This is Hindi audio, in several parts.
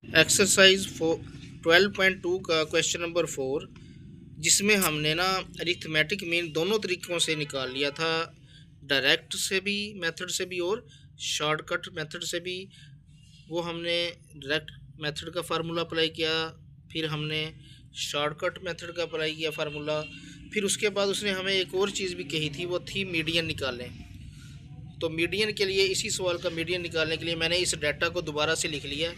एक्सरसाइज 12.2 का क्वेश्चन नंबर 4, जिसमें हमने ना अरिथमेटिक मीन दोनों तरीक़ों से निकाल लिया था, डायरेक्ट से भी मेथड से भी और शॉर्टकट मेथड से भी। वो हमने डायरेक्ट मेथड का फार्मूला अप्लाई किया, फिर हमने शॉर्टकट मेथड का अप्लाई किया फार्मूला, फिर उसके बाद उसने हमें एक और चीज़ भी कही थी, वो थी मीडियन निकालें। तो मीडियन के लिए, इसी सवाल का मीडियन निकालने के लिए मैंने इस डाटा को दोबारा से लिख लिया।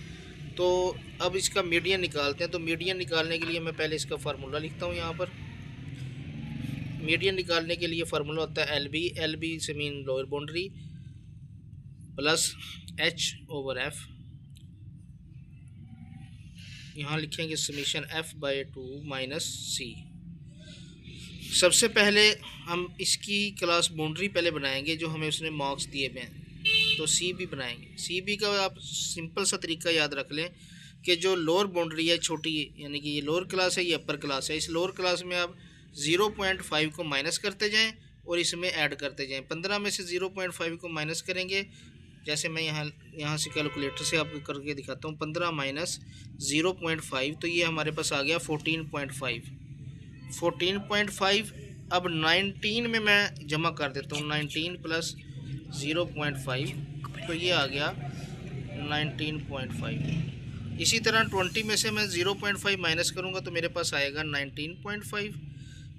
तो अब इसका मीडियन निकालते हैं। तो मीडियन निकालने के लिए मैं पहले इसका फार्मूला लिखता हूँ। यहाँ पर मीडियन निकालने के लिए फार्मूला होता है एल बी से mean lower boundary plus H over F. यहाँ लिखेंगे समीशन एफ बाई 2 माइनस सी। सबसे पहले हम इसकी क्लास बाउंड्री पहले बनाएंगे जो हमें उसने मार्क्स दिए हुए हैं। तो सी बी बनाएंगे। सी बी का आप सिंपल सा तरीका याद रख लें कि जो लोअर बाउंड्री है छोटी, यानी कि ये लोअर क्लास है, ये अपर क्लास है। इस लोअर क्लास में आप 0.5 को माइनस करते जाएं और इसमें ऐड करते जाएं। 15 में से 0.5 को माइनस करेंगे, जैसे मैं यहाँ से कैलकुलेटर से आपको करके दिखाता हूँ। 15 माइनस 0.5, तो ये हमारे पास आ गया 14.5। 14.5 अब 19 में मैं जमा कर देता हूँ। 19 प्लस 0.5, तो ये आ गया 19.5। इसी तरह 20 में से मैं 0.5 माइनस करूँगा तो मेरे पास आएगा 19.5।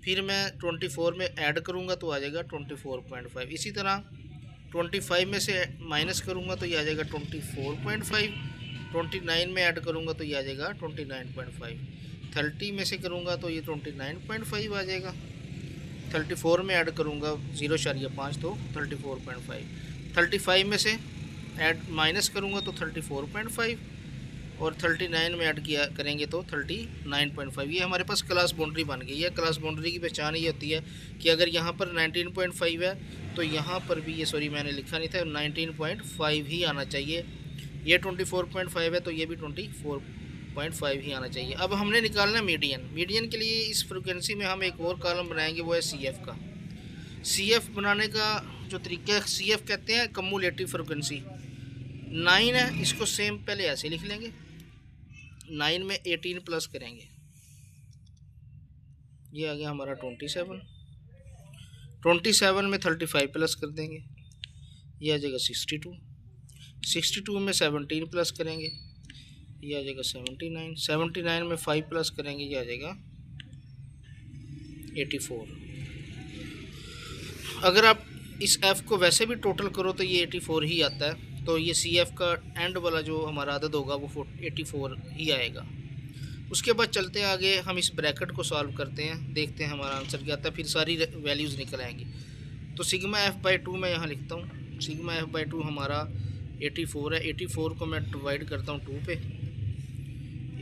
फिर मैं 24 में ऐड करूँगा तो आ जाएगा 24.5। इसी तरह 25 में से माइनस करूँगा तो ये आ जाएगा 24.5। 29 में ऐड करूँगा तो ये आ जाएगा 29.5। 30 में से करूँगा तो ये 29.5 आ जाएगा। 34 में ऐड करूँगा 0.5 तो 34.5। 35 में से ऐड माइनस करूँगा तो 34.5 और 39 में ऐड किया करेंगे तो 39.5। ये हमारे पास क्लास बाउंड्री बन गई है। क्लास बाउंड्री की पहचान ये होती है कि अगर यहाँ पर 19.5 है तो यहाँ पर भी, ये सॉरी मैंने लिखा नहीं था, 19.5 ही आना चाहिए। ये 24.5 है तो ये भी 24.5 ही आना चाहिए। अब हमने निकालना मीडियन। मीडियन के लिए इस फ्रिक्वेंसी में हम एक और कॉलम बनाएंगे, वो है सी एफ का। सी एफ बनाने का जो तरीका है, सी एफ कहते हैं कम्युलेटिव फ्रिक्वेंसी। 9 है, इसको सेम पहले ऐसे लिख लेंगे। 9 में 18 प्लस करेंगे, ये आ गया हमारा 27। 27 में 35 प्लस कर देंगे, ये आ जाएगा 62। 62 में 17 प्लस करेंगे, ये आ जाएगा 79। 79 में 5 प्लस करेंगे, ये आ जाएगा 84। अगर आप इस f को वैसे भी टोटल करो तो ये 84 ही आता है। तो ये सी एफ का एंड वाला जो हमारा अदद होगा वो 84 ही आएगा। उसके बाद चलते हैं आगे, हम इस ब्रैकेट को सॉल्व करते हैं, देखते हैं हमारा आंसर क्या आता है। फिर सारी वैल्यूज़ निकल आएंगी। तो सिग्मा एफ बाई 2 मैं यहाँ लिखता हूँ। सिग्मा एफ बाई 2 हमारा 84 है। 84 को मैं डिवाइड करता हूँ 2 पे।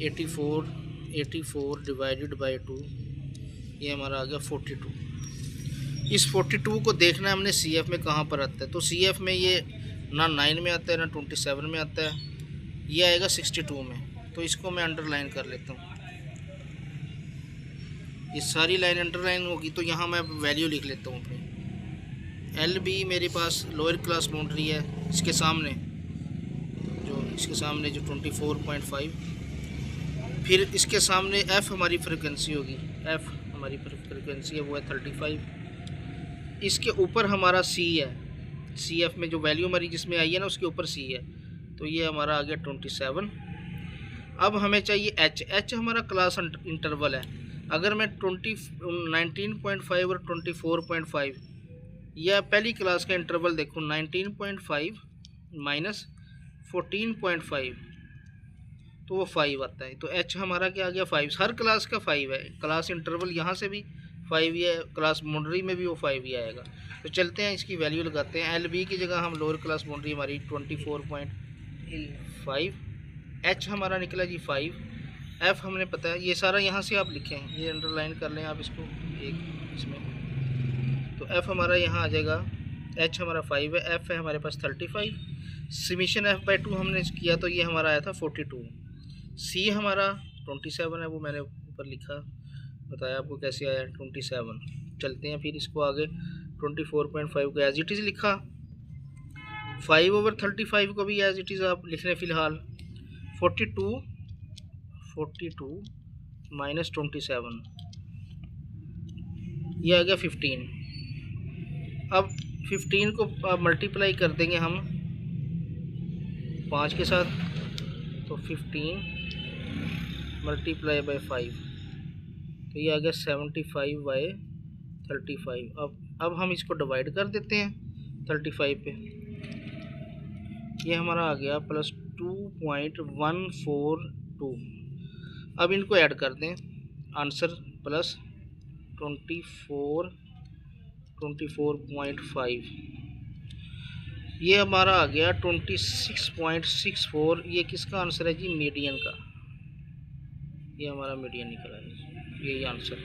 84 डिवाइडेड बाई 2, ये हमारा आ गया 42। इस 42 को देखना है हमने सी एफ में कहाँ पर आता है। तो सी एफ में ये ना 9 में आता है ना 27 में आता है, ये आएगा 62 में। तो इसको मैं अंडरलाइन कर लेता हूँ। ये सारी लाइन अंडरलाइन होगी तो यहाँ मैं वैल्यू लिख लेता हूँ अपनी। एल बी मेरे पास लोअर क्लास बाउंड्री है, इसके सामने जो 24.5। फिर इसके सामने एफ़ हमारी फ्रिक्वेंसी होगी। एफ़ हमारी फ्रिक्वेंसी है वो है 35। इसके ऊपर हमारा सी है। सी एफ में जो वैल्यू हमारी जिसमें आई है ना, उसके ऊपर सी है, तो ये हमारा आ गया 27। अब हमें चाहिए एच। एच हमारा क्लास इंटरवल है। अगर मैं 19.5 और 24.5 यह पहली क्लास का इंटरवल देखूँ, 19.5 माइनस 14.5 तो वो 5 आता है। तो एच हमारा क्या आ गया 5। हर क्लास का 5 है। क्लास इंटरवल यहाँ से भी 5 ही है, क्लास बाउंड्री में भी वो 5 ही आएगा। तो चलते हैं इसकी वैल्यू लगाते हैं। एल बी की जगह हम लोअर क्लास बाउंड्री हमारी 24.5, एच हमारा निकला जी 5, एफ हमने पता है, ये सारा यहाँ से आप लिखें, ये अंडरलाइन कर लें आप इसको एक इसमें। तो एफ हमारा यहाँ आ जाएगा, एच हमारा 5 है, एफ है हमारे पास 35। समीशन एफ बाई 2 हमने किया तो ये हमारा आया था 42। सी हमारा 27 है, वो मैंने ऊपर लिखा, बताया आपको कैसे आया 27। चलते हैं फिर इसको आगे। 24.5 को एज इट इज़ लिखा। 5/35 को भी एज इट इज़ आप लिख रहे हैं फ़िलहाल। 42 42 माइनस 27, ये आ गया 15। अब 15 को मल्टीप्लाई कर देंगे हम 5 के साथ, तो 15 मल्टीप्लाई बाय 5, तो ये आ गया 75/35। अब हम इसको डिवाइड कर देते हैं 35 पे, ये हमारा आ गया +2.142। अब इनको ऐड कर दें, आंसर प्लस 24.5, ये हमारा आ गया 26.64। ये किसका आंसर है जी? मीडियन का। ये हमारा मीडियन निकला है, यही आंसर।